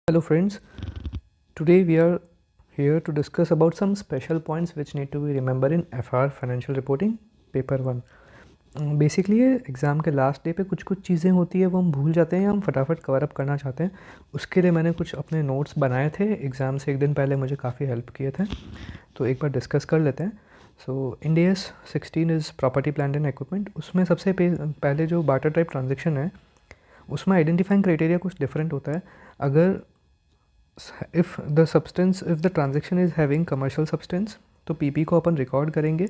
Hello friends, today we are here to discuss about some special points which need to be remembered in FR Financial Reporting Paper 1. Basically ये exam के last day पे कुछ कुछ चीज़ें होती है वो हम भूल जाते हैं या हम फटाफट कवर अप करना चाहते हैं. उसके लिए मैंने कुछ अपने नोट्स बनाए थे, एग्ज़ाम से एक दिन पहले मुझे काफ़ी हेल्प किए थे, तो एक बार डिस्कस कर लेते हैं. So Ind AS 16 is property plant and equipment. उसमें सबसे पहले जो बार्टर टाइप ट्रांजेक्शन है उसमें आइडेंटिफाइंग क्राइटेरिया कुछ डिफरेंट होता है. अगर if the transaction is having commercial substance तो पीपी को अपन रिकॉर्ड करेंगे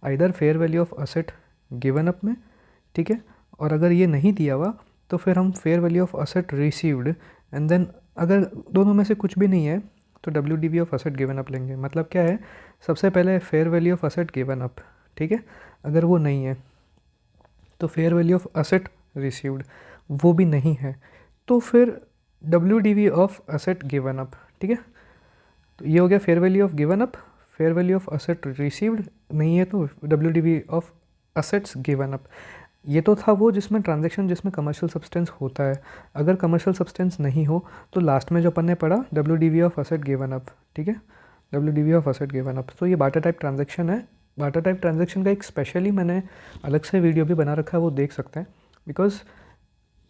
either fair value of asset given up में, ठीक है. और अगर ये नहीं दिया हुआ तो फिर हम fair value of asset received and then अगर दोनों में से कुछ भी नहीं है तो W D V of asset given up लेंगे. मतलब क्या है, सबसे पहले fair value of asset given up, ठीक है. अगर वो नहीं है तो fair value of asset received, वो भी नहीं है तो फिर W D V of asset given up, ठीक है. तो ये हो गया fair value of given up. Fair value of asset received नहीं है तो W D V of assets given up. ये तो था वो जिसमें ट्रांजैक्शन जिसमें कमर्शियल सब्सटेंस होता है. अगर कमर्शियल सब्सटेंस नहीं हो तो लास्ट में जो अपन ने पढ़ा W D V of asset given up, ठीक है. W D V of asset given up. तो ये बार्टर टाइप ट्रांजैक्शन है. बार्टर टाइप ट्रांजैक्शन का एक स्पेशली मैंने अलग से वीडियो भी बना रखा है, वो देख सकते हैं. बिकॉज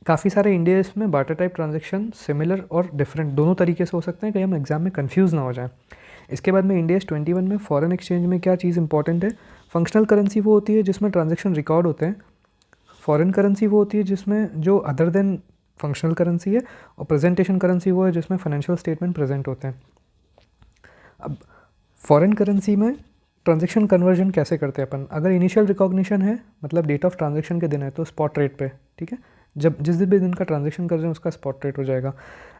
काफ़ी सारे इंडियाज़ में बार्टर टाइप ट्रांजैक्शन सिमिलर और डिफरेंट दोनों तरीके से हो सकते हैं, कहीं हम एग्जाम में कंफ्यूज ना हो जाए. इसके बाद में इंडियाज़ 21 में फॉरेन एक्सचेंज में क्या चीज़ इंपॉर्टेंट है. फंक्शनल करेंसी वो होती है जिसमें ट्रांजैक्शन रिकॉर्ड होते हैं. फॉरेन करेंसी वो होती है जिसमें जो अदर देन फंक्शनल करेंसी है. और प्रेजेंटेशन करेंसी वो है जिसमें फाइनेंशियल स्टेटमेंट प्रेजेंट होते हैं. अब फॉरेन करेंसी में ट्रांजैक्शन कन्वर्जन कैसे करते हैं अपन. अगर इनिशियल रिकॉग्निशन है मतलब डेट ऑफ ट्रांजैक्शन के दिन है तो स्पॉट रेट पे, ठीक है. जब जिस भी दिन का ट्रांजैक्शन कर रहे हैं उसका स्पॉट रेट हो जाएगा.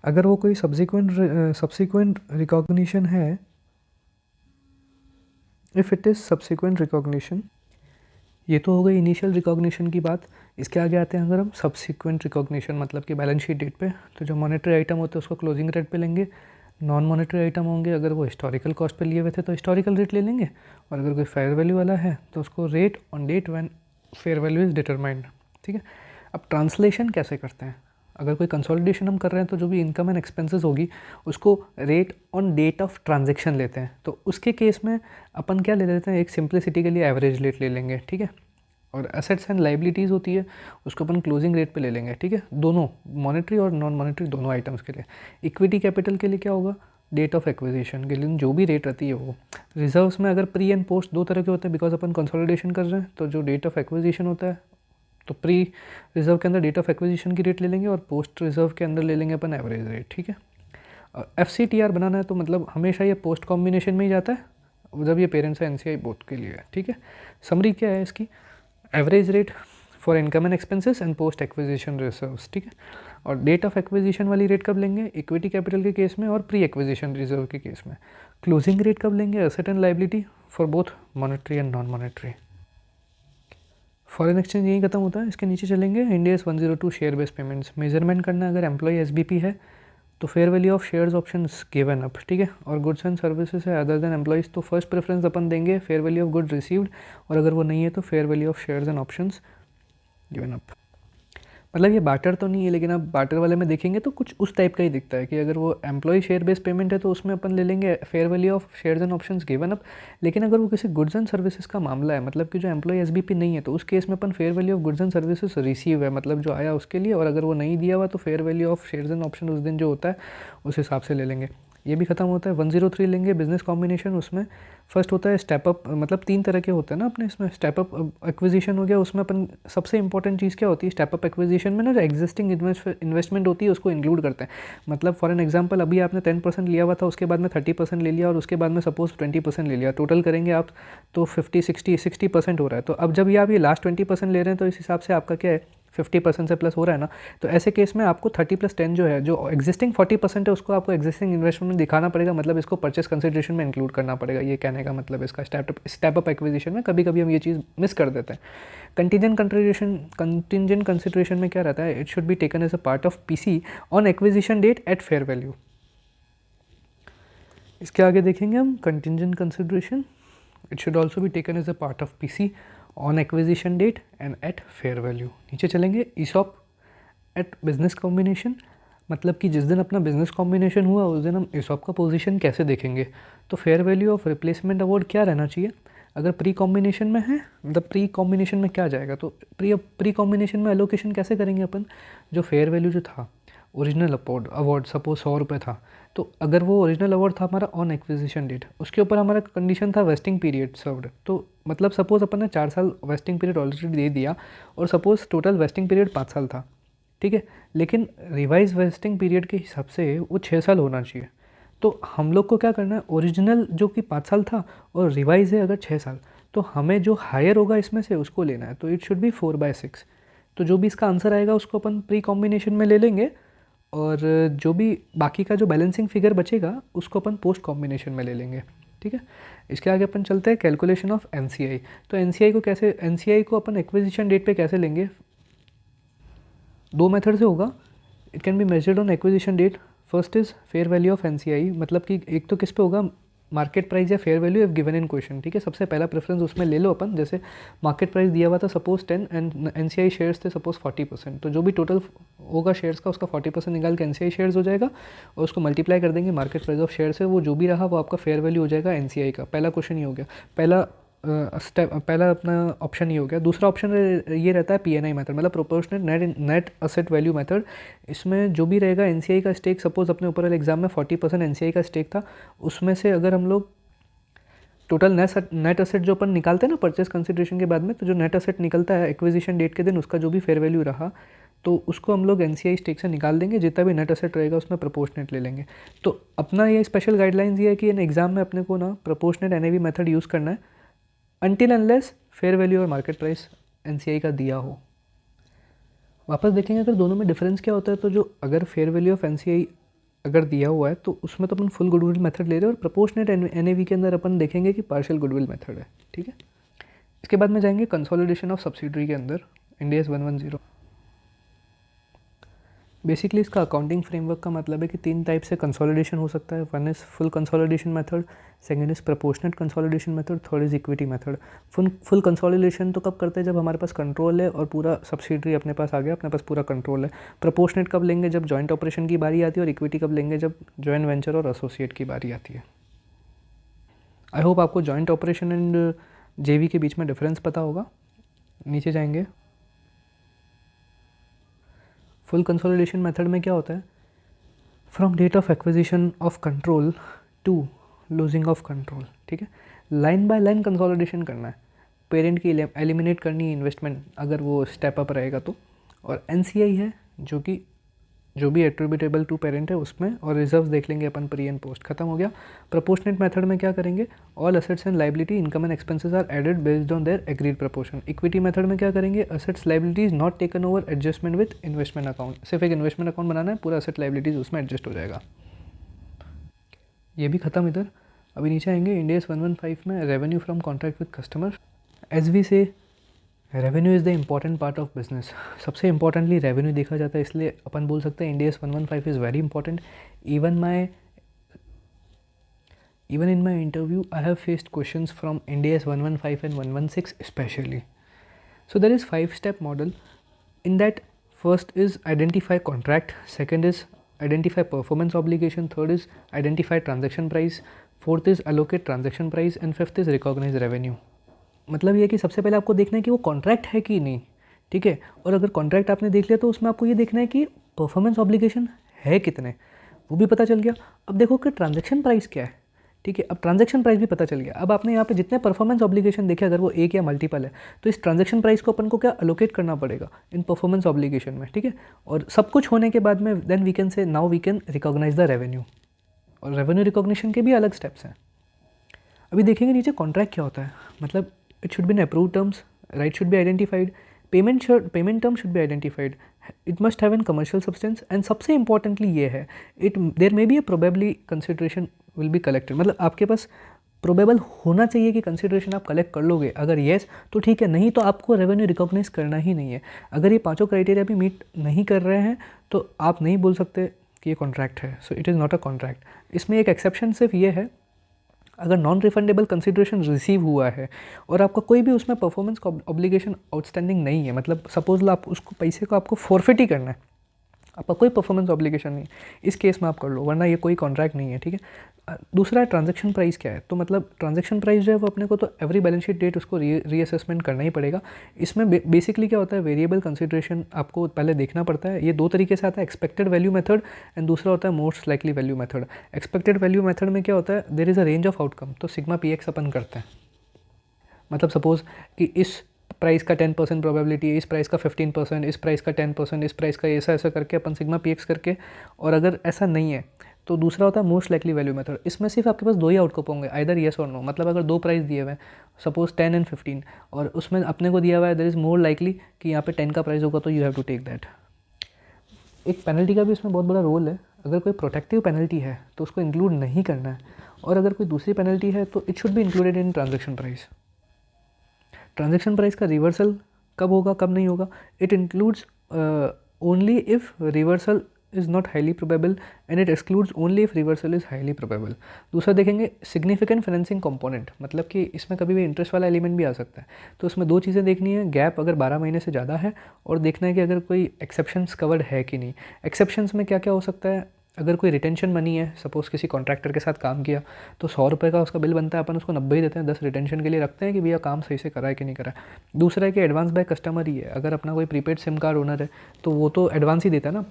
अगर वो कोई सब्सिक्वेंट रिकॉग्निशन है, if it is subsequent recognition, ये तो हो गई इनिशियल रिकॉग्निशन की बात. इसके आगे आते हैं अगर हम सब्सिक्वेंट रिकॉग्निशन मतलब कि बैलेंस शीट डेट पे, तो जो मॉनेटरी आइटम होते हैं उसको क्लोजिंग रेट पे लेंगे. नॉन मॉनेटरी आइटम होंगे अगर वो हिस्टोरिकल कॉस्ट पे लिए हुए थे तो हिस्टोरिकल रेट ले लेंगे. और अगर कोई फेयर वैल्यू वाला है तो उसको rate on date when fair value is determined, ठीक है. अब ट्रांसलेशन कैसे करते हैं. अगर कोई कंसोलिडेशन हम कर रहे हैं तो जो भी इनकम एंड एक्सपेंसेस होगी उसको rate on date of transaction लेते हैं. तो उसके केस में अपन क्या ले लेते हैं, एक सिंप्लिसिटी के लिए एवरेज रेट ले लेंगे, ठीक है. और एसेट्स एंड लाइबिलिटीज़ होती है उसको अपन क्लोजिंग रेट पे ले लेंगे, ठीक है. दोनों मॉनेटरी और नॉन मॉनेटरी दोनों आइटम्स के लिए. इक्विटी कैपिटल के लिए क्या होगा, डेट ऑफ एक्विजिशन के लिए जो भी रेट रहती है वो. रिजर्व्स में अगर प्री एंड पोस्ट दो तरह के होते हैं बिकॉज अपन कंसोलिडेशन कर रहे हैं, तो जो डेट ऑफ एक्विजिशन होता है तो प्री रिजर्व के अंदर डेट ऑफ एक्विजिशन की रेट ले लेंगे और पोस्ट रिजर्व के अंदर ले लेंगे अपन एवरेज रेट, ठीक है. और एफ सी टी आर बनाना है तो मतलब हमेशा ये पोस्ट कॉम्बिनेशन में ही जाता है जब ये पेरेंट्स है एन सी आई बोथ के लिए है, ठीक है. समरी क्या है इसकी, average rate for income and expenses and post acquisition reserves, ठीक है. और डेट ऑफ एक्विजिशन वाली रेट कब लेंगे, इक्विटी कैपिटल के केस में और प्री एक्विजिशन रिजर्व के केस में. क्लोजिंग रेट कब लेंगे, asset and liability for both monetary and non monetary. Foreign exchange यही खत्म होता है. इसके नीचे चलेंगे India's 102 share based payments. Measurement करना है अगर एम्प्लॉय एसबीपी है तो fair value of shares options given up, ठीक है. और गुड्स एंड सर्विसेज है अदर देन एम्प्लॉयज़ तो फर्स्ट प्रेफरेंस अपन देंगे fair value of good received. और अगर वो नहीं है तो fair value of shares and options given up. मतलब ये बार्टर तो नहीं है लेकिन आप बार्टर वाले में देखेंगे तो कुछ उस टाइप का ही दिखता है कि अगर वो एम्प्लॉय शेयर बेस्ड पेमेंट है तो उसमें अपन ले लेंगे fair value of shares and options given up. लेकिन अगर वो किसी गुड्स एंड सर्विसेज का मामला है मतलब कि जो एम्प्लॉय एसबीपी नहीं है तो उस केस में अपन fair value of goods and services receive है मतलब जो आया उसके लिए. और अगर वो नहीं दिया हुआ तो fair value of shares and option उस दिन जो होता है उस हिसाब से ले लेंगे. ये भी खत्म होता है. 103 लेंगे बिजनेस कॉम्बिनेशन. उसमें फर्स्ट होता है स्टेप अप, मतलब तीन तरह के होते हैं ना अपने इसमें. स्टेप अप एक्विजिशन हो गया, उसमें अपन सबसे इंपॉर्टेंट चीज़ क्या होती है स्टेप अप एक्विजिशन में ना, जो एग्जिस्टिंग इन्वेस्टमेंट होती है उसको इंक्लूड करते हैं. मतलब फॉर एन एग्जांपल अभी आपने 10% लिया हुआ था, उसके बाद में 30% ले लिया और उसके बाद में सपोज 20% ले लिया. टोटल करेंगे आप तो 50-60% हो रहा है. तो अब जब आप ये लास्ट 20% ले रहे हैं तो इस हिसाब से आपका क्या है 50% से प्लस हो रहा है ना. तो ऐसे केस में आपको 30+10 जो है, जो एग्जिस्टिंग 40% है उसको आपको एग्जिस्टिंग इन्वेस्टमेंट में दिखाना पड़ेगा. मतलब इसको परचेस कंसिडरेशन में इंक्लूड करना पड़ेगा. ये कहने का मतलब इसका स्टेप अप एक्विजिशन में कभी कभी हम ये चीज़ मिस कर देते हैं. कंटिजेंट कंसिडरेशन में क्या रहता है, it should be taken as a part of PC on acquisition date at fair value. इसके आगे देखेंगे हम contingent consideration. It should also be taken as a part of PC on acquisition date and at fair value. नीचे चलेंगे ESOP at business combination. मतलब कि जिस दिन अपना बिजनेस कॉम्बिनेशन हुआ उस दिन हम ESOP का पोजीशन कैसे देखेंगे। तो fair value of replacement award क्या रहना चाहिए अगर प्री कॉम्बिनेशन में है, मतलब प्री कॉम्बिनेशन में क्या जाएगा, तो प्री कॉम्बिनेशन में एलोकेशन कैसे करेंगे अपन। जो फेयर वैल्यू जो था ओरिजिनल अवार्ड सपोज 100 रुपये था, तो अगर वो ओरिजिनल अवार्ड था हमारा ऑन एक्विजिशन डेट, उसके ऊपर हमारा कंडीशन था वेस्टिंग पीरियड सर्व्ड, तो मतलब सपोज अपन ने 4 साल वेस्टिंग पीरियड ऑलरेडी दे दिया और सपोज टोटल वेस्टिंग पीरियड 5 साल था, ठीक है, लेकिन रिवाइज वेस्टिंग पीरियड के हिसाब से वो 6 साल होना चाहिए। तो हम लोग को क्या करना है, ओरिजिनल जो कि 5 साल था और रिवाइज है अगर 6 साल, तो हमें जो हायर होगा इसमें से उसको लेना है, तो इट शुड बी 4/6। तो जो भी इसका आंसर आएगा उसको अपन प्री कॉम्बिनेशन में ले लेंगे और जो भी बाकी का जो बैलेंसिंग फिगर बचेगा उसको अपन पोस्ट कॉम्बिनेशन में ले लेंगे, ठीक है। इसके आगे अपन चलते हैं कैलकुलेशन ऑफ NCI। तो NCI को अपन एक्विजिशन डेट पे कैसे लेंगे, 2 मेथड से होगा। It can be measured on acquisition date. First is fair value of NCI, मतलब कि एक तो किस पे होगा, मार्केट प्राइस या fair value if given in question, ठीक है। सबसे पहला प्रेफरेंस उसमें ले लो अपन, जैसे मार्केट प्राइस दिया हुआ था सपोज 10 एंड NCI शेयर्स थे सपोज 40%, तो जो भी टोटल होगा शेयर्स का उसका 40% निकाल के NCI शेयर्स हो जाएगा और उसको मल्टीप्लाई कर देंगे मार्केट प्राइस ऑफ शेयर से, वो जो भी रहा वो आपका फेयर वैल्यू हो जाएगा NCI का। पहला क्वेश्चन ही हो गया, पहला अपना ऑप्शन ही हो गया। दूसरा ऑप्शन ये रहता है PNI मेथड, मतलब proportionate net asset value method. इसमें जो भी रहेगा NCI का स्टेक, सपोज अपने ऊपर वाले एग्जाम में 40% NCI का स्टेक था, उसमें से अगर हम लोग टोटल नेट असेट जो अपन निकालते हैं ना परचेस कंसिडरेशन के बाद में, तो जो नेट असेट निकलता है एक्विजिशन डेट के दिन उसका जो भी फेयर वैल्यू रहा, तो उसको हम लोग NCI स्टेक से निकाल देंगे, जितना भी नेट असेट रहेगा उसमें प्रोपोर्शनेट ले लेंगे। तो अपना ये स्पेशल गाइडलाइंस ये है कि इन एग्जाम में अपने को ना प्रोपोर्शनेट NAV मेथड यूज़ करना है अनटिल अनलेस फेयर वैल्यू और मार्केट प्राइस NCI का दिया हो। वापस देखेंगे अगर दोनों में डिफरेंस क्या होता है, तो जो अगर फेयर वैल्यू ऑफ NCI अगर दिया हुआ है तो उसमें तो अपन फुल गुडविल मेथड ले रहे हैं और प्रोपोर्शनेट NAV के अंदर अपन देखेंगे कि पार्शियल गुडविल मेथड है, ठीक है। इसके बाद में जाएंगे कंसोलिडेशन ऑफ सब्सिडरी के अंदर, Ind AS 110। बेसिकली इसका अकाउंटिंग फ्रेमवर्क का मतलब है कि 3 टाइप से कंसोलिडेशन हो सकता है। One is full consolidation method, second is proportionate consolidation method, third is equity method. Full consolidation तो कब करते हैं, जब हमारे पास कंट्रोल है और पूरा सब्सिडरी अपने पास आ गया, अपने पास पूरा कंट्रोल है। प्रोपोर्शनेट कब लेंगे, जब जॉइंट ऑपरेशन की बारी आती है, और इक्विटी कब लेंगे, जब जॉइंट वेंचर और एसोसिएट की बारी आती है। आई होप आपको जॉइंट ऑपरेशन एंड JV के बीच में डिफरेंस पता होगा। नीचे जाएंगे, फुल कंसोलिडेशन मेथड में क्या होता है, from date of acquisition of control to losing of control, ठीक है। लाइन बाय लाइन कंसोलिडेशन करना है, पेरेंट की एलिमिनेट करनी है इन्वेस्टमेंट अगर वो स्टेप अप रहेगा तो, और NCI है जो कि जो भी एट्रीब्यूटेबल टू पेरेंट है उसमें, और रिजर्व्स देख लेंगे अपन प्री एंड पोस्ट, खत्म हो गया। प्रोपोर्शनेट मेथड में क्या करेंगे, all assets and liability income and expenses are added based on their agreed proportion. Equity method में क्या करेंगे, assets liabilities not taken over adjustment with investment account, सिर्फ एक इन्वेस्टमेंट अकाउंट बनाना है, पूरा असेट लाइबिलिटीज उसमें एडजस्ट हो जाएगा। ये भी खत्म इधर। अभी नीचे आएंगे, Ind AS 115 में revenue from contract with customer. As we say revenue is the important part of business, सबसे इंपॉर्टेंटली रेवेन्यू देखा जाता है, इसलिए अपन बोल सकते हैं Ind AS 115 is very important. Even in my interview I have faced questions from Ind AS 115 and 116 especially. So there is 5-step model. In that, first is identify contract, second is identify performance obligation, third is identify transaction price, fourth is allocate transaction price and fifth is recognize revenue. मतलब ये कि सबसे पहले आपको देखना है कि वो कॉन्ट्रैक्ट है कि नहीं, ठीक है। और अगर कॉन्ट्रैक्ट आपने देख लिया तो उसमें आपको ये देखना है कि परफॉर्मेंस ऑब्लिगेशन है कितने, वो भी पता चल गया। अब देखो कि ट्रांजैक्शन प्राइस क्या है, ठीक है। अब ट्रांजैक्शन प्राइस भी पता चल गया। अब आपने यहाँ पे जितने परफॉर्मेंस ऑब्लिगेशन देखे, अगर वो एक या मल्टीपल है, तो इस ट्रांजैक्शन प्राइस को अपन को क्या अलोकेट करना पड़ेगा इन परफॉर्मेंस ऑब्लिगेशन में, ठीक है। और सब कुछ होने के बाद में then we can say now we can recognise the revenue, और रेवेन्यू रिकॉग्निशन के भी अलग स्टेप्स हैं। अभी देखेंगे नीचे कॉन्ट्रैक्ट क्या होता है, मतलब it should be in approved terms, right should be identified, payment term should be identified, it must have in commercial substance, and सबसे importantly ये है there may be a probably consideration will be collected, मतलब आपके पास probable होना चाहिए कि consideration आप collect कर लोगे। अगर येस तो ठीक है, नहीं तो आपको रेवेन्यू रिकॉग्नाइज करना ही नहीं है। अगर ये 5 क्राइटेरिया भी मीट नहीं कर रहे हैं तो आप नहीं बोल सकते कि ये कॉन्ट्रैक्ट है, so it is not a contract. इसमें एक एक्सेप्शन सिर्फ ये है, अगर नॉन रिफंडेबल कंसिडरेशन रिसीव हुआ है और आपका कोई भी उसमें परफॉर्मेंस ऑब्लिगेशन आउटस्टैंडिंग नहीं है, मतलब सपोज लो आप उसको पैसे को आपको फॉरफिट ही करना है, आपका कोई परफॉर्मेंस ऑब्लिगेशन नहीं है, इस केस में आप कर लो, वरना ये कोई कॉन्ट्रैक्ट नहीं है, ठीक है। दूसरा है ट्रांजैक्शन प्राइस क्या है, तो मतलब ट्रांजैक्शन प्राइस जो है वो अपने को तो एवरी बैलेंस शीट डेट उसको रीअसेसमेंट करना ही पड़ेगा। इसमें बेसिकली क्या होता है, वेरिएबल कंसिडरेशन आपको पहले देखना पड़ता है। ये दो तरीके से आता है, एक्सपेक्टेड वैल्यू मेथड एंड दूसरा होता है most likely value method. Expected value method में क्या होता है, there is a range of outcome, तो सिग्मा पी एक्स अपन करते हैं। मतलब सपोज कि इस प्राइस का 10% प्रोबेबिलिटी है, इस प्राइस का 15%, इस प्राइस का 10%, इस प्राइस का ऐसा ऐसा करके अपन सिग्मा पी एक्स करके, और अगर ऐसा नहीं है तो दूसरा होता है मोस्ट लाइकली वैल्यू मेथड। इसमें सिर्फ आपके पास दो ही आउटकम होंगे, आइदर येस और नो। मतलब अगर दो प्राइस दिए हुए हैं, सपोज 10 एंड 15, और उसमें अपने को दिया हुआ है देयर इज़ मोर लाइकली कि यहाँ पे 10 का प्राइस होगा, तो you have to take that. एक पेनल्टी का भी इसमें बहुत बड़ा रोल है। अगर कोई प्रोटेक्टिव पेनल्टी है तो उसको इंक्लूड नहीं करना है, और अगर कोई दूसरी पेनल्टी है तो it should be included in transaction price. Transaction price का रिवर्सल कब होगा कब नहीं होगा, it includes only if reversal is not highly probable and it excludes only if reversal is highly probable. दूसरा देखेंगे सिग्निफिकेंट फाइनेंसिंग कंपोनेंट, मतलब कि इसमें कभी भी इंटरेस्ट वाला एलिमेंट भी आ सकता है। तो इसमें दो चीज़ें देखनी है, गैप अगर 12 महीने से ज़्यादा है, और देखना है कि अगर कोई एक्सेप्शंस कवर्ड है कि नहीं। एक्सेप्शंस में क्या क्या हो सकता है, अगर कोई रिटेंशन मनी है, सपोज़ किसी कॉन्ट्रैक्टर के साथ काम किया तो 100 रुपये का उसका बिल बनता है, अपन उसको 90 ही देते हैं, 10 रिटेंशन के लिए रखते हैं कि भैया काम सही से करा है कि नहीं करा है। दूसरा है कि एडवांस बाय कस्टमर ही है, अगर अपना कोई प्रीपेड सिम कार्ड ओनर है तो वो तो एडवांस ही देता है ना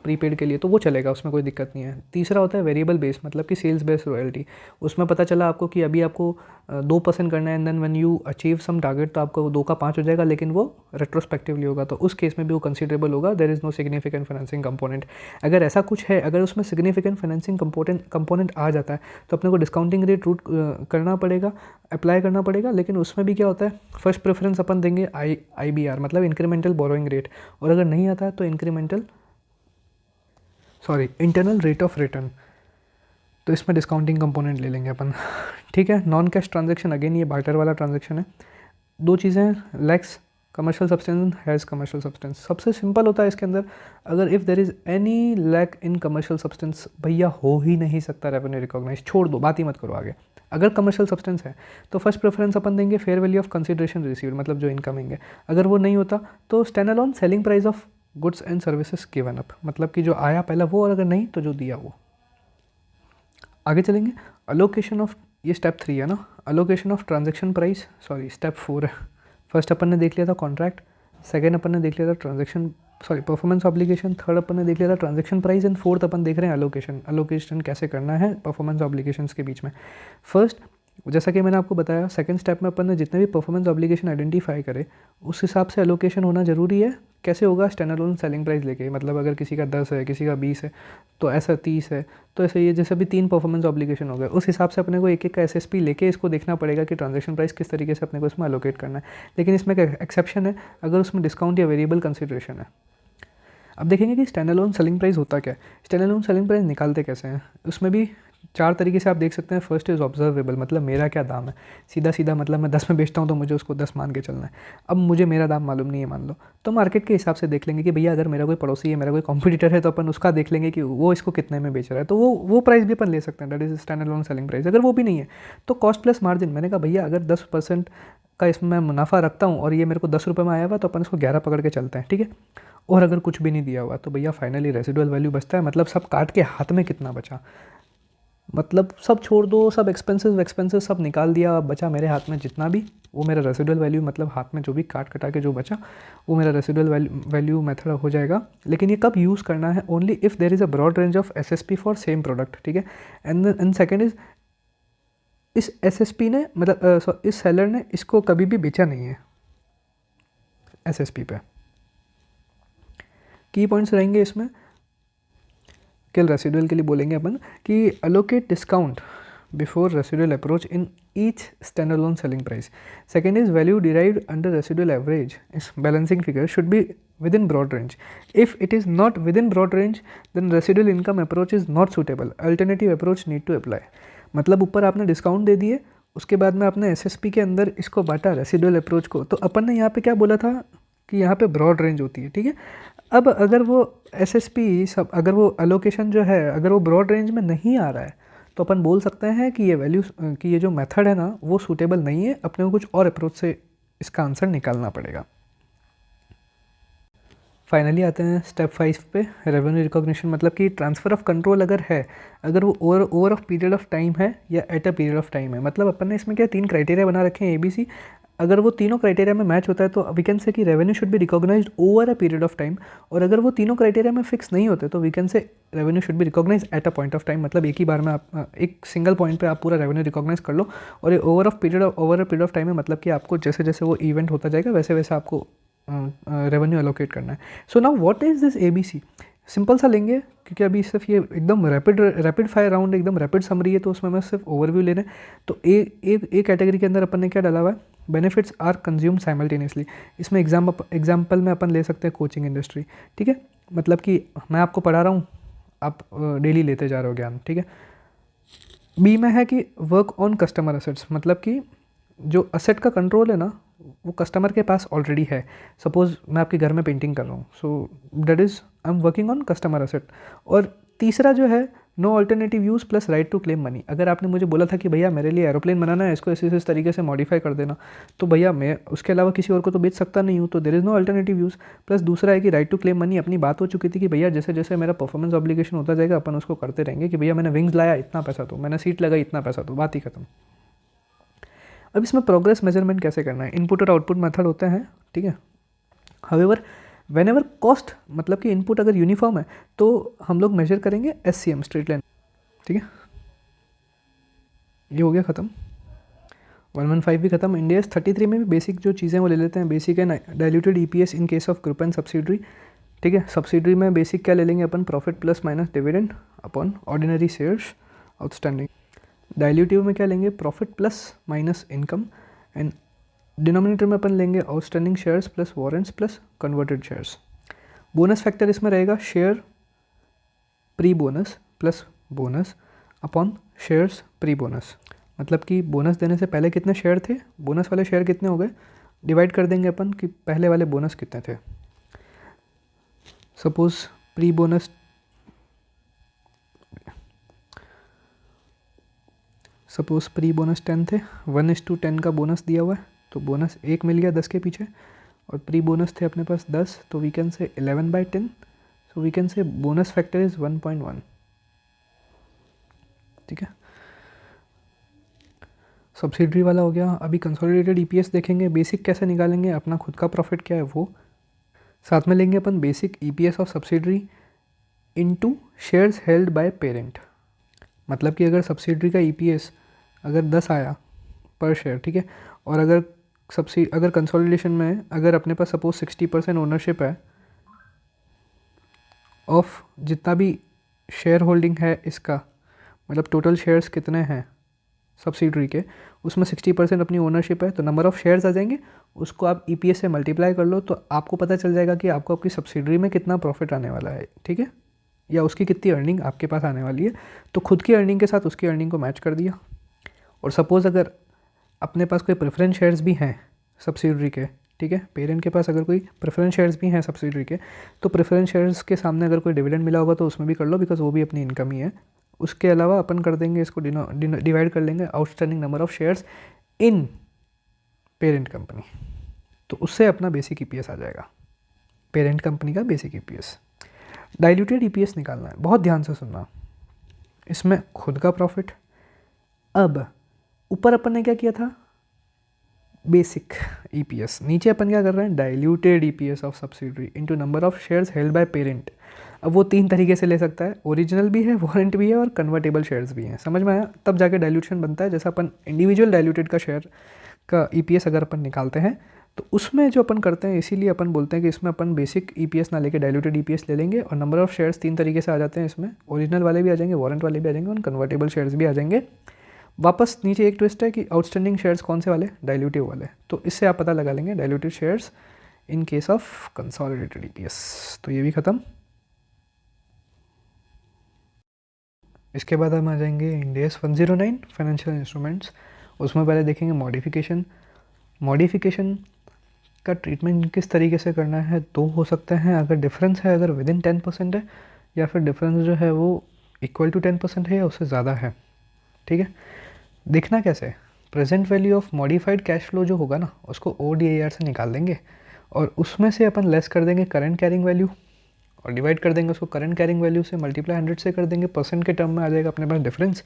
प्रीपेड के लिए, तो वो चलेगा, उसमें कोई दिक्कत नहीं है। तीसरा होता है वेरिएबल बेस, मतलब कि सेल्स बेस रॉयल्टी। उसमें पता चला आपको कि अभी आपको 2% करना है, and then when you achieve some target तो आपको 2 का 5 हो जाएगा, लेकिन वो रेट्रोस्पेक्टिवली होगा, तो उस केस में भी वो कंसिडरेबल होगा, there is no significant financing component. अगर ऐसा कुछ है, अगर उसमें सिग्निफिकेंट फाइनेंसिंग कंपोनेंट आ जाता है तो अपने को डिस्काउंटिंग रेट रूट करना पड़ेगा, अप्लाई करना पड़ेगा। लेकिन उसमें भी क्या होता है, फर्स्ट प्रेफरेंस अपन देंगे IBR, मतलब इंक्रीमेंटल बोरोइंग रेट, और अगर नहीं आता है तो इंटरनल रेट ऑफ रिटर्न, तो इसमें डिस्काउंटिंग कंपोनेंट ले लेंगे अपन। ठीक है। नॉन कैश ट्रांजैक्शन, अगेन ये बार्टर वाला ट्रांजैक्शन है। दो चीज़ें हैं, lacks commercial substance, has commercial substance. सबसे सिंपल होता है इसके अंदर, अगर if there is any lack in commercial substance, भैया हो ही नहीं सकता रेवेन्यू रिकॉग्नाइज, छोड़ दो, बात ही मत करो आगे। अगर कमर्शियल सब्सटेंस है तो फर्स्ट प्रेफरेंस अपन देंगे fair value of consideration received, मतलब जो इनकमिंग है। अगर वो नहीं होता तो stand on selling price of goods and services given up, मतलब कि जो आया पहला वो, और अगर नहीं तो जो दिया वो। आगे चलेंगे, अलोकेशन ऑफ, ये स्टेप 3 है ना, allocation of transaction price, step 4 है। फर्स्ट अपन ने देख लिया था कॉन्ट्रैक्ट, सेकेंड अपन ने देख लिया था परफॉर्मेंस ऑब्लिगेशन, थर्ड अपन ने देख लिया था ट्रांजैक्शन प्राइस, एंड फोर्थ अपन देख रहे हैं अलोकेशन कैसे करना है परफॉर्मेंस ऑब्लिगेशंस के बीच में। फर्स्ट, जैसा कि मैंने आपको बताया, सेकंड स्टेप में अपन ने जितने भी परफॉर्मेंस ऑब्लिगेशन आइडेंटिफाई करे उस हिसाब से एलोकेशन होना जरूरी है। कैसे होगा, स्टैंडअलोन सेलिंग प्राइस लेके, मतलब अगर किसी का 10 है, किसी का 20 है, तो ऐसा 30 है, तो ऐसे ये जैसे भी 3 परफॉर्मेंस ऑब्लिगेशन हो गए, उस हिसाब से अपने को एक एक का SSP लेके इसको देखना पड़ेगा कि ट्रांजैक्शन प्राइस किस तरीके से अपने को इसमें एलोकेट करना है। लेकिन इसमें एक एक्सेप्शन है, अगर उसमें डिस्काउंट या वेरिएबल कंसिडरेशन है। अब देखेंगे कि स्टैंडअलोन सेलिंग प्राइस होता क्या है, स्टैंडअलोन सेलिंग प्राइस निकालते कैसे हैं। उसमें भी 4 तरीके से आप देख सकते हैं। फर्स्ट इज़ ऑब्जर्वेबल, मतलब मेरा क्या दाम है, सीधा सीधा, मतलब मैं 10 में बेचता हूँ तो मुझे उसको 10 मान के चलना है। अब मुझे मेरा दाम मालूम नहीं है मान लो, तो मार्केट के हिसाब से देख लेंगे कि भैया अगर मेरा कोई पड़ोसी है, मेरा कोई कॉम्पिटिटर है, तो अपन उसका देख लेंगे कि वो इसको कितने में बेच रहा है, तो वो प्राइस भी अपन ले सकते हैं, that is standalone selling price. अगर वो भी नहीं है तो कॉस्ट प्लस मार्जिन, मैंने कहा भैया अगर 10% का इसमें मैं मुनाफा रखता हूँ और ये मेरे को 10 रुपये में आया हुआ, तो अपन इसको 11 पकड़ के चलते हैं, ठीक है। और अगर कुछ भी नहीं दिया हुआ तो भैया फाइनली रेसिडुअल वैल्यू बचता है, मतलब सब काट के हाथ में कितना बचा, मतलब सब छोड़ दो, सब एक्सपेंसेस सब निकाल दिया, बचा मेरे हाथ में जितना भी, वो मेरा रेसिडुअल वैल्यू, मतलब हाथ में जो भी काट कटा के जो बचा वो मेरा रेसिडुअल वैल्यू मेथड हो जाएगा। लेकिन ये कब यूज़ करना है, only if there is a broad range of SSP for same product, ठीक है। एंड सेकेंड इज, इस SSP ने, मतलब इस सेलर ने इसको कभी भी बेचा नहीं है SSP पे। की पॉइंट्स रहेंगे इसमें, केवल रेसिडुअल के लिए बोलेंगे अपन कि allocate discount before residual approach in each standalone selling price. Second is value derived under residual average is balancing figure should be within broad range. If it is not within broad range then residual income approach is not suitable, alternative approach need to apply. मतलब ऊपर आपने discount दे दिए, उसके बाद में आपने SSP के अंदर इसको बांटा रेसिडुअल अप्रोच को, तो अपन ने यहाँ पे क्या बोला था कि यहाँ पे ब्रॉड रेंज होती है, ठीक है। अब अगर वो SSP सब, अगर वो अलोकेशन जो है अगर वो ब्रॉड रेंज में नहीं आ रहा है, तो अपन बोल सकते हैं कि ये वैल्यू, कि ये जो मेथड है ना वो सूटेबल नहीं है, अपने को कुछ और अप्रोच से इसका आंसर निकालना पड़ेगा। फाइनली आते हैं स्टेप 5 पे, रेवेन्यू रिकॉग्निशन, मतलब कि ट्रांसफ़र ऑफ कंट्रोल अगर है, अगर वो over of period of time है या at a period of time है। मतलब अपन ने इसमें क्या 3 क्राइटेरिया बना रखे हैं ABC। अगर वो तीनों क्राइटेरिया में मैच होता है तो वी कैन से कि revenue should be recognised over a period of time. और अगर वो तीनों क्राइटेरिया में फिक्स नहीं होते तो we can say revenue should be recognise at a point of time. मतलब एक ही बार में आप एक सिंगल पॉइंट पे आप पूरा रेवेन्यू रिकॉग्नाइज कर लो। और ये over a period of time है, मतलब कि आपको जैसे जैसे वो इवेंट होता जाएगा वैसे वैसे आपको रेवेन्यू एलोकेट करना है। So now what is this ABC? Simple सा लेंगे क्योंकि अभी सिर्फ ये एकदम रैपिड फायर राउंड, एकदम रैपिड समरी है, तो उसमें मैं सिर्फ ओवरव्यू ले रहे हैं। तो ए कैटेगरी के अंदर अपन ने क्या डाला हुआ है, बेनिफिट्स आर कंज्यूम साइमल्टेनियसली। इसमें एग्जाम्पल में अपन ले सकते हैं कोचिंग इंडस्ट्री। ठीक है, मतलब कि मैं आपको पढ़ा रहा हूँ, आप डेली लेते जा रहे हो ज्ञान। ठीक है। बी में है कि वर्क ऑन कस्टमर असेट्स, मतलब कि जो असेट का कंट्रोल है ना वो कस्टमर के पास ऑलरेडी है। सपोज़ मैं आपके घर में पेंटिंग कर रहा हूँ, so that is I am working on customer asset. और तीसरा जो है no alternative use plus right to claim money. अगर आपने मुझे बोला था कि भैया मेरे लिए एरोप्लेन बनाना है, इसको इस तरीके से मॉडिफाई कर देना, तो भैया मैं उसके अलावा किसी और को तो बेच सकता नहीं हूँ, तो there is no alternative use. Plus दूसरा है कि राइट टू क्लेम मनी, अपनी बात हो चुकी थी कि भैया जैसे जैसे मेरा परफॉर्मेंस ऑब्लिगेशन होता जाएगा अपन उसको करते रहेंगे कि भैया मैंने विंग्स लाया इतना पैसा दो, मैंने सीट लगाई इतना पैसा दो, बात ही खत्म। अब इसमें प्रोग्रेस मेजरमेंट कैसे करना है, इनपुट और आउटपुट मेथड होते हैं। ठीक है। हाउएवर वेन एवर कॉस्ट, मतलब कि इनपुट अगर यूनिफॉर्म है तो हम लोग मेजर करेंगे SCM, स्ट्रेट लाइन। ठीक है, ये हो गया ख़त्म। 115 भी खत्म। इंडियस 33 में भी बेसिक जो चीज़ें वो ले लेते हैं। बेसिक है diluted EPS in case of group and subsidiary. ठीक है, सब्सिडरी में बेसिक क्या ले लेंगे अपन, profit plus minus dividend upon ordinary shares outstanding. Dilutive में क्या लेंगे, profit plus minus income. And denominator में अपन लेंगे outstanding shares plus warrants plus converted shares. Bonus factor इसमें रहेगा share pre bonus plus bonus upon shares pre bonus. मतलब कि बोनस देने से पहले कितने शेयर थे, बोनस वाले शेयर कितने हो गए, डिवाइड कर देंगे अपन कि पहले वाले बोनस कितने थे। Suppose pre bonus suppose pre bonus 10 थे, 1:10 का बोनस दिया हुआ है, तो बोनस 1 मिल गया 10 के पीछे, और प्री बोनस थे अपने पास 10, तो we can say 11/10, so we can say bonus factor is 1.1। ठीक है, सब्सिडरी वाला हो गया। अभी कंसोलिडेटेड EPS देखेंगे, बेसिक कैसे निकालेंगे, अपना खुद का प्रॉफिट क्या है वो, साथ में लेंगे अपन basic EPS of subsidiary into shares held by parent. मतलब कि अगर सब्सिडरी का EPS अगर 10 आया पर शेयर, ठीक है, और अगर कंसोलिडेशन में अगर अपने पास सपोज 60% ओनरशिप है ऑफ जितना भी शेयर होल्डिंग है इसका, मतलब टोटल शेयर्स कितने हैं सब्सिडरी के, उसमें 60% अपनी ओनरशिप है, तो नंबर ऑफ़ शेयर्स आ जाएंगे, उसको आप EPS से मल्टीप्लाई कर लो तो आपको पता चल जाएगा कि आपको आपकी सब्सिडरी में कितना प्रॉफिट आने वाला है। ठीक है, या उसकी कितनी अर्निंग आपके पास आने वाली है। तो खुद की अर्निंग के साथ उसकी अर्निंग को मैच कर दिया। और सपोज़ अगर अपने पास कोई प्रेफरेंस शेयर्स भी हैं सब्सिडरी के, ठीक है, पेरेंट के पास अगर कोई प्रेफरेंस शेयर्स भी हैं सब्सिडरी के, तो प्रेफरेंस शेयर्स के सामने अगर कोई डिविडेंड मिला होगा तो उसमें भी कर लो, बिकॉज वो भी अपनी इनकम ही है। उसके अलावा अपन कर देंगे इसको डिवाइड कर लेंगे outstanding number of shares in parent company, तो उससे अपना बेसिक EPS आ जाएगा, पेरेंट कंपनी का बेसिक EPS। डाइल्यूटेड EPS निकालना है, बहुत ध्यान से सुनना। इसमें खुद का प्रॉफिट, अब ऊपर अपन ने क्या किया था, बेसिक EPS, नीचे अपन क्या कर रहे हैं, diluted EPS of subsidiary into number of shares held by parent. अब वो 3 तरीके से ले सकता है, ओरिजिनल भी है, वारंट भी है, और कन्वर्टेबल शेयर्स भी हैं। समझ में आया, तब जाके डाइल्यूशन बनता है। जैसा अपन इंडिविजुअल डाइल्यूटेड का शेयर का EPS अगर अपन निकालते हैं तो उसमें जो अपन करते हैं, इसीलिए अपन बोलते हैं कि इसमें अपन बेसिक EPS ना लेके डाइल्यूटेड EPS ले लेंगे, और नंबर ऑफ शेयर्स 3 तरीके से आ जाते हैं इसमें, ओरिजिनल वाले भी आ जाएंगे, वारंट वाले भी आ जाएंगे, और कन्वर्टेबल शेयर्स भी आ जाएंगे। वापस नीचे एक ट्विस्ट है कि आउटस्टैंडिंग शेयर्स कौन से वाले, डाइल्यूटिव वाले, तो इससे आप पता लगा लेंगे diluted shares in case of consolidated EPS। तो ये भी ख़त्म। इसके बाद हम आ जाएंगे इंड AS 109 फाइनेंशियल इंस्ट्रूमेंट्स। उसमें पहले देखेंगे मॉडिफिकेशन का ट्रीटमेंट किस तरीके से करना है। 2 हो सकते हैं, अगर डिफरेंस है, अगर विद इन 10% है, या फिर डिफरेंस जो है वो इक्वल टू 10% है या उससे ज़्यादा है। ठीक है, देखना कैसे, present value of modified cash flow जो होगा ना, उसको ODIR से निकाल देंगे, और उसमें से अपन लेस कर देंगे करंट कैरिंग वैल्यू और डिवाइड कर देंगे उसको करंट कैरिंग वैल्यू से मल्टीप्लाई 100 से कर देंगे, परसेंट के टर्म में आ जाएगा अपने पास डिफरेंस।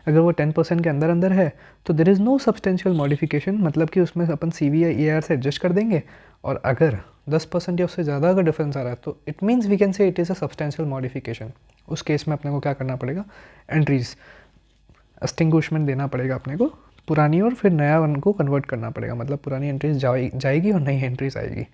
अगर वो 10% के अंदर अंदर है तो there is no substantial modification, मतलब कि उसमें अपन CV या EAR से एडजस्ट कर देंगे। और अगर 10% या उससे ज़्यादा अगर डिफरेंस आ रहा है तो it means we can say it is a substantial modification. उस केस में अपने को क्या करना पड़ेगा, एंट्रीज एक्सटिंग्विशमेंट देना पड़ेगा अपने को, पुरानी और फिर नया वन को कन्वर्ट करना पड़ेगा। मतलब पुरानी एंट्रीज जाएगी और नई एंट्रीज आएगी।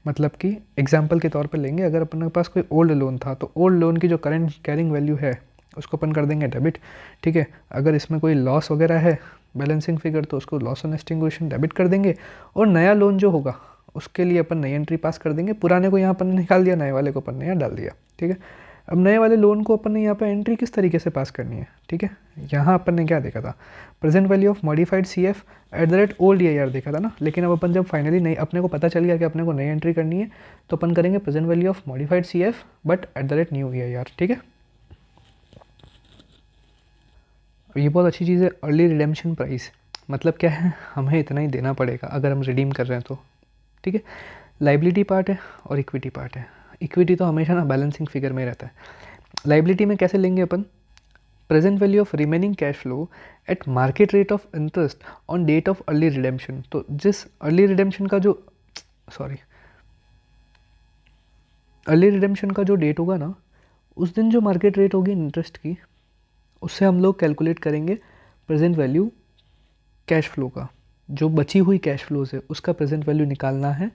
मतलब कि एग्जांपल के तौर पे लेंगे, अगर अपने पास कोई ओल्ड लोन था तो ओल्ड लोन की जो करंट कैरिंग वैल्यू है उसको अपन कर देंगे डेबिट, ठीक है। अगर इसमें कोई लॉस वगैरह है बैलेंसिंग फिगर तो उसको लॉस ऑन एक्सटिंग्विशन डेबिट कर देंगे। और नया लोन जो होगा उसके लिए अपन नई एंट्री पास कर देंगे, पुराने को यहाँ अपन निकाल दिया, नए वाले को अपन ने यहाँ डाल दिया, ठीक है। अब नए वाले लोन को अपन ने यहाँ पे एंट्री किस तरीके से पास करनी है, ठीक है। यहाँ अपन ने क्या देखा था, present value of modified CF at the rate old EIR देखा था ना। लेकिन अब अपन जब फाइनली नई अपने को पता चल गया कि अपने को नई एंट्री करनी है तो अपन करेंगे present value of modified CF but at the rate new EIR, ठीक है। ये बहुत अच्छी चीज़ है, अर्ली रिडेम्पशन प्राइस। मतलब क्या है, हमें इतना ही देना पड़ेगा अगर हम रिडीम कर रहे हैं तो, ठीक है। लाइबिलिटी पार्ट है और इक्विटी पार्ट है। इक्विटी तो हमेशा ना बैलेंसिंग फिगर में रहता है। लाइबिलिटी में कैसे लेंगे अपन, present value of remaining cash flow at market rate of interest on date of early redemption. तो जिस अर्ली रिडेम्पशन का जो अर्ली रिडेम्पशन का जो डेट होगा ना, उस दिन जो मार्केट रेट होगी इंटरेस्ट की, उससे हम लोग कैलकुलेट करेंगे प्रेजेंट वैल्यू कैश फ्लो का। जो बची हुई कैश फ्लोज है उसका प्रेजेंट वैल्यू निकालना है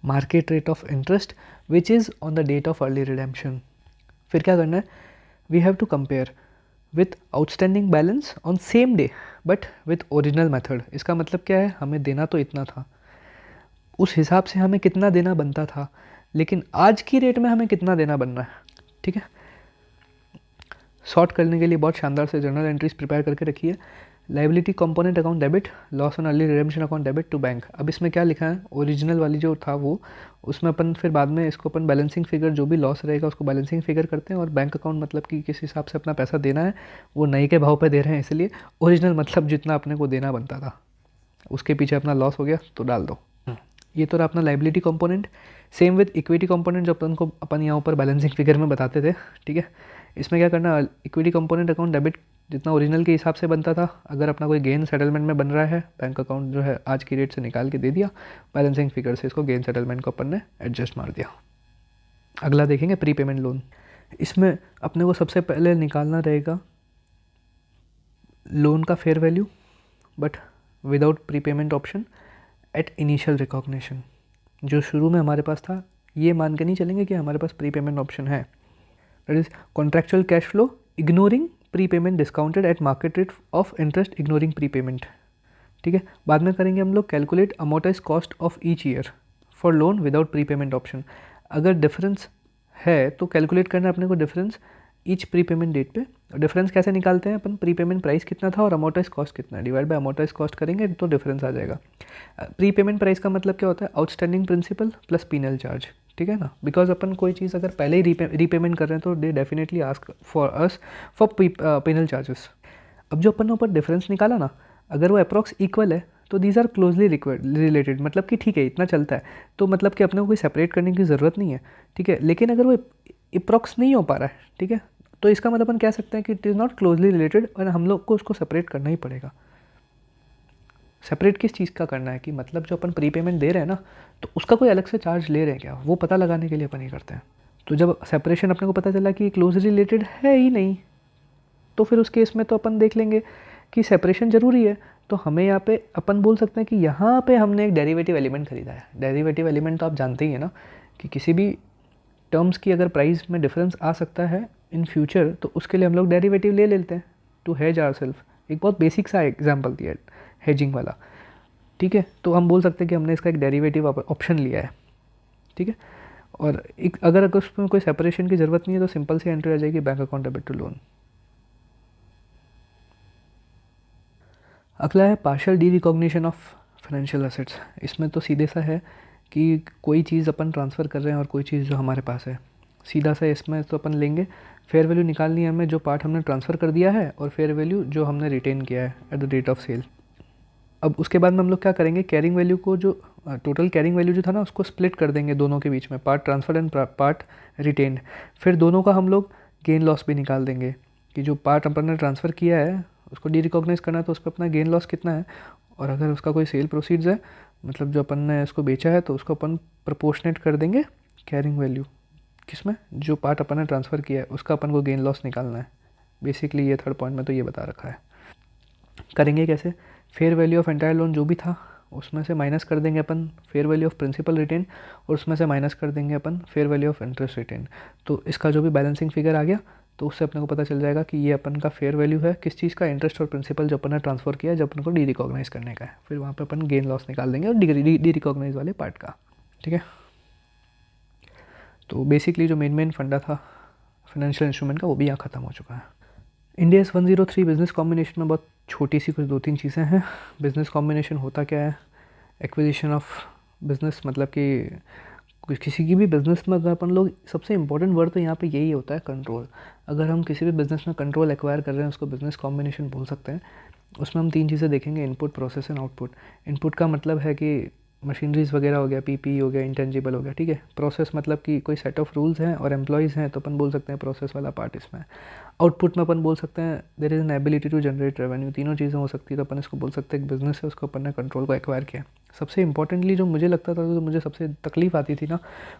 market rate of interest which is on the date of early redemption. फिर क्या करना है, we have to compare with outstanding balance on same day but with original method. इसका मतलब क्या है, हमें देना तो इतना था, उस हिसाब से हमें कितना देना बनता था, लेकिन आज की रेट में हमें कितना देना बनना है, ठीक है। सॉर्ट करने के लिए बहुत शानदार से जर्नल एंट्रीज प्रिपेयर करके रखी है। Liability component account debit, loss on early redemption account debit to bank. अब इसमें क्या लिखा है, ओरिजिनल वाली जो था वो, उसमें अपन फिर बाद में इसको अपन बैलेंसिंग फिगर जो भी लॉस रहेगा उसको बैलेंसिंग फिगर करते हैं। और बैंक अकाउंट मतलब कि किस हिसाब से अपना पैसा देना है वो नई के भाव पे दे रहे हैं, इसलिए ओरिजिनल मतलब जितना अपने को देना बनता था उसके पीछे अपना लॉस हो गया तो डाल दो। ये तो रहा अपना liability component. Same with equity component जो अपन यहाँ ऊपर बैलेंसिंग फिगर में बताते थे, ठीक है। इसमें क्या करना, इक्विटी कंपोनेंट अकाउंट डेबिट जितना ओरिजिनल के हिसाब से बनता था, अगर अपना कोई गेन सेटलमेंट में बन रहा है, बैंक अकाउंट जो है आज की रेट से निकाल के दे दिया, बैलेंसिंग फिगर से इसको गेन सेटलमेंट को अपन ने एडजस्ट मार दिया। अगला देखेंगे प्रीपेमेंट लोन। इसमें अपने को सबसे पहले निकालना रहेगा लोन का fair value but without prepayment option at initial recognition. जो शुरू में हमारे पास था ये मान के नहीं चलेंगे कि हमारे पास प्रीपेमेंट ऑप्शन है। That is contractual cash flow ignoring prepayment discounted eight market rate of interest ignoring prepayment, ठीक है। बाद में करेंगे हम लोग calculate amortise cost of each year for loan without prepayment option. अगर डिफरेंस है तो कैलकुलेट करना है अपने को डिफरेंस ईच प्रीपेमेंट डेट पे। डिफरेंस कैसे निकालते हैं अपन, प्रीपेमेंट प्राइस कितना था और अमोर्टाइज कॉस्ट कितना है, डिवाइड बाय अमोर्टाइज कॉस्ट करेंगे तो डिफरेंस आ जाएगा। प्रीपेमेंट प्राइस का मतलब क्या होता है, outstanding principal plus penal charge, ठीक है ना। बिकॉज अपन कोई चीज़ अगर पहले ही रीपेमेंट कर रहे हैं तो they definitely ask for us for penal charges. अब जो अपन ने ऊपर डिफरेंस निकाला ना, अगर वो अप्रॉक्स इक्वल है तो दीज आर क्लोजली रिलेटेड, मतलब कि ठीक है इतना चलता है, तो मतलब कि अपने को कोई सेपरेट करने की ज़रूरत नहीं है, ठीक है। लेकिन अगर वो अप्रॉक्स नहीं हो पा रहा है, ठीक है, तो इसका मतलब अपन कह सकते हैं कि it is not closely related और हम लोग को उसको सेपरेट करना ही पड़ेगा। सेपरेट किस चीज़ का करना है कि मतलब जो अपन प्रीपेमेंट दे रहे हैं ना तो उसका कोई अलग से चार्ज ले रहे हैं क्या, वो पता लगाने के लिए अपन ये करते हैं। तो जब सेपरेशन अपने को पता चला कि क्लोजली रिलेटेड है ही नहीं तो फिर उस केस में तो अपन देख लेंगे कि सेपरेशन ज़रूरी है। तो हमें यहाँ पे अपन बोल सकते हैं कि यहाँ पे हमने एक डेरिवेटिव एलिमेंट खरीदा है। डेरिवेटिव एलिमेंट तो आप जानते ही हैं ना कि किसी भी टर्म्स की अगर प्राइस में डिफरेंस आ सकता है इन फ्यूचर तो उसके लिए हम लोग डेरिवेटिव ले लेते हैं टू हेज आवरसेल्फ। एक बहुत बेसिक सा एग्जांपल दिया है हेजिंग वाला, ठीक है। तो हम बोल सकते हैं कि हमने इसका एक डेरिवेटिव ऑप्शन लिया है, ठीक है। और एक अगर उसमें कोई सेपरेशन की ज़रूरत नहीं है तो सिंपल सी एंट्री आ जाएगी bank account debit to loan. अगला है partial derecognition of financial assets. इसमें तो सीधे सा है कि कोई चीज़ अपन ट्रांसफ़र कर रहे हैं और कोई चीज़ जो हमारे पास है, सीधा सा इसमें तो अपन लेंगे फेयर वैल्यू निकालनी है हमें जो पार्ट हमने ट्रांसफ़र कर दिया है और फेयर वैल्यू जो हमने रिटेन किया है at the date of sale. अब उसके बाद में हम लोग क्या करेंगे, कैरिंग वैल्यू को जो टोटल कैरिंग वैल्यू जो था ना उसको स्प्लिट कर देंगे दोनों के बीच में, part transferred and part retained. फिर दोनों का हम लोग गेन लॉस भी निकाल देंगे कि जो पार्ट अपन ने ट्रांसफ़र किया है उसको डी रिकॉग्नाइज करना है तो उस पर अपना गेन लॉस कितना है, और अगर उसका कोई सेल प्रोसीड्स है, मतलब जो अपन ने उसको बेचा है, तो उसको अपन प्रोपोर्शनेट कर देंगे कैरिंग वैल्यू किसमें, जो पार्ट अपन ने ट्रांसफ़र किया है उसका अपन को गेन लॉस निकालना है। बेसिकली ये थर्ड पॉइंट में तो ये बता रखा है। करेंगे कैसे, fair value of entire loan जो भी था उसमें से माइनस कर देंगे अपन fair value of principal retain, और उसमें से माइनस कर देंगे अपन fair value of interest retain. तो इसका जो भी बैलेंसिंग फिगर आ गया तो उससे अपने को पता चल जाएगा कि ये अपन का फेयर वैल्यू है किस चीज़ का, इंटरेस्ट और प्रिंसिपल जो अपन ने ट्रांसफ़र किया है, जब अपन को डी रिकॉग्नाइज करने का है। फिर वहाँ पे अपन गेन लॉस निकाल देंगे और डी रिकॉग्नाइज वाले पार्ट का। ठीक है, तो बेसिकली जो मेन फंडा था फाइनेंशियल इंस्ट्रूमेंट का वो भी यहाँ ख़त्म हो चुका है। इंडिया 103 बिज़नेस कॉम्बिनेशन में बहुत छोटी सी कुछ 2-3 चीज़ें हैं। बिज़नेस कॉम्बिनेशन होता क्या है, एक्विजिशन ऑफ बिज़नेस, मतलब कि किसी की भी बिज़नेस में अगर अपन लोग, सबसे इंपॉर्टेंट वर्ड तो यहाँ पे यही होता है कंट्रोल। अगर हम किसी भी बिज़नेस में कंट्रोल एक्वायर कर रहे हैं उसको बिज़नेस कॉम्बिनेशन बोल सकते हैं। उसमें हम 3 चीज़ें देखेंगे, input, process and output. Input का मतलब है कि मशीनरीज वगैरह हो गया, पीपी हो गया, इंटेंजिबल हो गया। ठीक है, प्रोसेस मतलब कि कोई सेट ऑफ रूल्स हैं और एम्प्लॉयज़ हैं, तो अपन बोल सकते हैं प्रोसेस वाला पार्ट इसमें। आउटपुट में अपन बोल सकते हैं there is an ability to generate revenue. तीनों चीज़ें हो सकती है, तो अपन इसको बोल सकते हैं एक बिज़नेस है, उसको अपन ने कंट्रोल को एक्वायर किया। सबसे इंपॉर्टेंटली जो मुझे लगता था, तो मुझे सबसे तकलीफ आती थी ना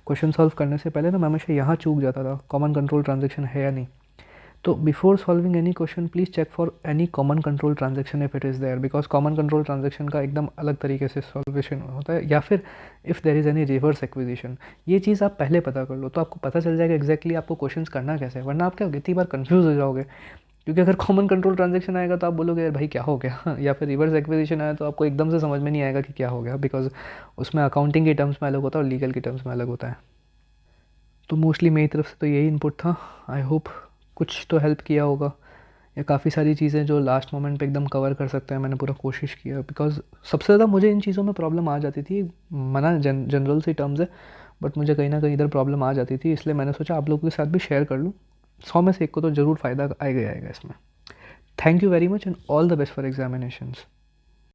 क्वेश्चन सॉल्व करने से पहले ना, मैं हमेशा यहाँ चूक जाता था, कॉमन कंट्रोल ट्रांजेक्शन है या नहीं। तो before solving any question please check for any common control transaction if it is there, because common control transaction का एकदम अलग तरीके से सॉल्वेशन होता है। या फिर if there is any reverse acquisition, ये चीज़ आप पहले पता कर लो तो आपको पता चल जाएगा एग्जैक्टली आपको क्वेश्चंस करना कैसे है, वरना आप क्या कितनी बार कंफ्यूज हो जाओगे। क्योंकि अगर कॉमन कंट्रोल ट्रांजेक्शन आएगा तो आप बोलोगे यार भाई क्या हो गया या फिर रिवर्स एक्विजिशन आया तो आपको एकदम से समझ में नहीं आएगा कि क्या हो गया, बिकॉज उसमें अकाउंटिंग के टर्म्स में अलग होता है और लीगल के टर्म्स में अलग होता है। तो मोस्टली मेरी तरफ से तो यही इनपुट था। आई होप कुछ तो हेल्प किया होगा, या काफ़ी सारी चीज़ें जो लास्ट मोमेंट पे एकदम कवर कर सकते हैं मैंने पूरा कोशिश किया, बिकॉज सबसे ज़्यादा मुझे इन चीज़ों में प्रॉब्लम आ जाती थी। मना जनरल सी टर्म्स है, बट मुझे कहीं ना कहीं इधर प्रॉब्लम आ जाती थी, इसलिए मैंने सोचा आप लोगों के साथ भी शेयर कर लूँ। 100 में से एक को तो ज़रूर फ़ायदा आएगा इसमें। Thank you very much and all the best for examinations.